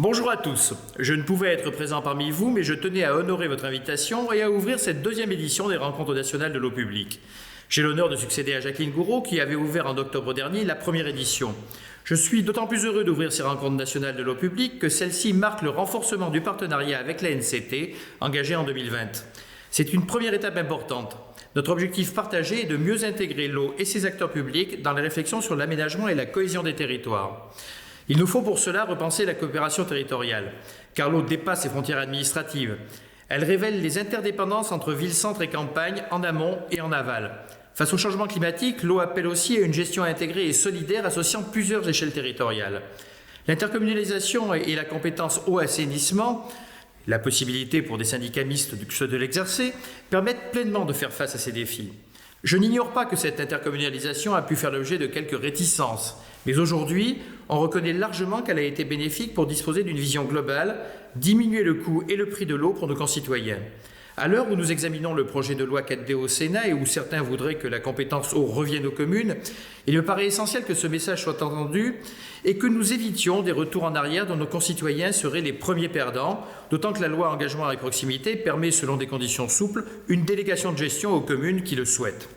Bonjour à tous. Je ne pouvais être présent parmi vous, mais je tenais à honorer votre invitation et à ouvrir cette deuxième édition des Rencontres nationales de l'eau publique. J'ai l'honneur de succéder à Jacqueline Gouraud, qui avait ouvert en octobre dernier la première édition. Je suis d'autant plus heureux d'ouvrir ces Rencontres nationales de l'eau publique que celle-ci marque le renforcement du partenariat avec la NCT, engagé en 2020. C'est une première étape importante. Notre objectif partagé est de mieux intégrer l'eau et ses acteurs publics dans les réflexions sur l'aménagement et la cohésion des territoires. Il nous faut pour cela repenser la coopération territoriale, car l'eau dépasse les frontières administratives. Elle révèle les interdépendances entre ville-centre et campagne, en amont et en aval. Face au changement climatique, l'eau appelle aussi à une gestion intégrée et solidaire associant plusieurs échelles territoriales. L'intercommunalisation et la compétence eau-assainissement, la possibilité pour des syndicats mixtes de l'exercer, permettent pleinement de faire face à ces défis. Je n'ignore pas que cette intercommunalisation a pu faire l'objet de quelques réticences, mais aujourd'hui, on reconnaît largement qu'elle a été bénéfique pour disposer d'une vision globale, diminuer le coût et le prix de l'eau pour nos concitoyens. À l'heure où nous examinons le projet de loi 4D au Sénat et où certains voudraient que la compétence eau revienne aux communes, il me paraît essentiel que ce message soit entendu et que nous évitions des retours en arrière dont nos concitoyens seraient les premiers perdants, d'autant que la loi Engagement et Proximité permet, selon des conditions souples, une délégation de gestion aux communes qui le souhaitent.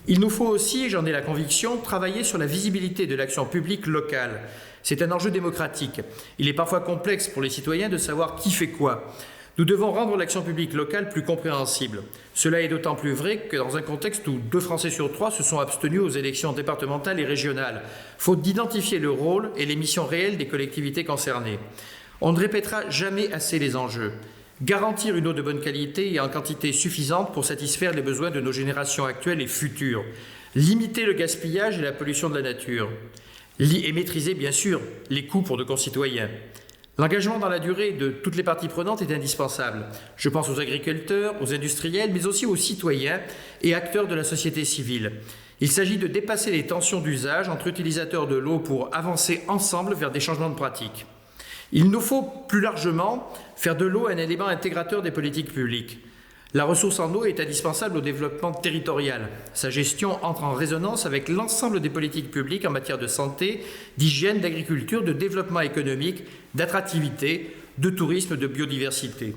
Il nous faut aussi, j'en ai la conviction, travailler sur la visibilité de l'action publique locale. C'est un enjeu démocratique. Il est parfois complexe pour les citoyens de savoir qui fait quoi. Nous devons rendre l'action publique locale plus compréhensible. Cela est d'autant plus vrai que dans un contexte où 2 Français sur 3 se sont abstenus aux élections départementales et régionales, faute d'identifier le rôle et les missions réelles des collectivités concernées. On ne répétera jamais assez les enjeux. Garantir une eau de bonne qualité et en quantité suffisante pour satisfaire les besoins de nos générations actuelles et futures. Limiter le gaspillage et la pollution de la nature. Et maîtriser, bien sûr, les coûts pour nos concitoyens. L'engagement dans la durée de toutes les parties prenantes est indispensable. Je pense aux agriculteurs, aux industriels, mais aussi aux citoyens et acteurs de la société civile. Il s'agit de dépasser les tensions d'usage entre utilisateurs de l'eau pour avancer ensemble vers des changements de pratiques. Il nous faut, plus largement, faire de l'eau un élément intégrateur des politiques publiques. La ressource en eau est indispensable au développement territorial. Sa gestion entre en résonance avec l'ensemble des politiques publiques en matière de santé, d'hygiène, d'agriculture, de développement économique, d'attractivité, de tourisme, de biodiversité.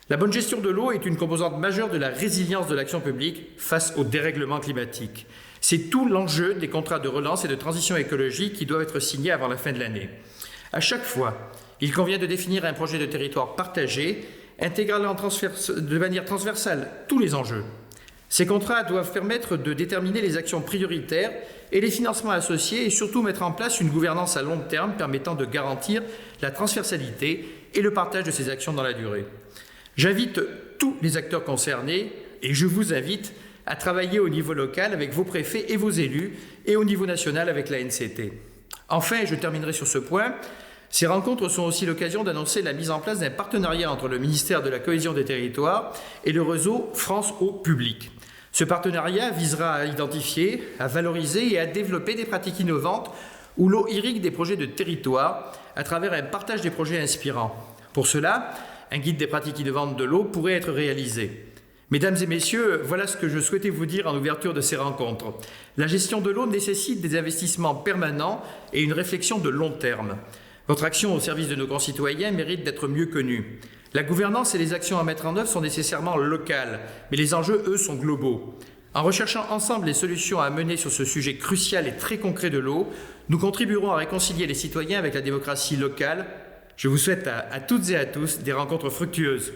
La bonne gestion de l'eau est une composante majeure de la résilience de l'action publique face au dérèglement climatique. C'est tout l'enjeu des contrats de relance et de transition écologique qui doivent être signés avant la fin de l'année. À chaque fois, il convient de définir un projet de territoire partagé, intégrant de manière transversale tous les enjeux. Ces contrats doivent permettre de déterminer les actions prioritaires et les financements associés et surtout mettre en place une gouvernance à long terme permettant de garantir la transversalité et le partage de ces actions dans la durée. J'invite tous les acteurs concernés et je vous invite à travailler au niveau local avec vos préfets et vos élus et au niveau national avec la NCT. Enfin, je terminerai sur ce point. Ces rencontres sont aussi l'occasion d'annoncer la mise en place d'un partenariat entre le ministère de la Cohésion des Territoires et le réseau France Eau Publique. Ce partenariat visera à identifier, à valoriser et à développer des pratiques innovantes où l'eau irrigue des projets de territoire à travers un partage des projets inspirants. Pour cela, un guide des pratiques innovantes de l'eau pourrait être réalisé. Mesdames et messieurs, voilà ce que je souhaitais vous dire en ouverture de ces rencontres. La gestion de l'eau nécessite des investissements permanents et une réflexion de long terme. Votre action au service de nos concitoyens mérite d'être mieux connue. La gouvernance et les actions à mettre en œuvre sont nécessairement locales, mais les enjeux, eux, sont globaux. En recherchant ensemble les solutions à mener sur ce sujet crucial et très concret de l'eau, nous contribuerons à réconcilier les citoyens avec la démocratie locale. Je vous souhaite à toutes et à tous des rencontres fructueuses.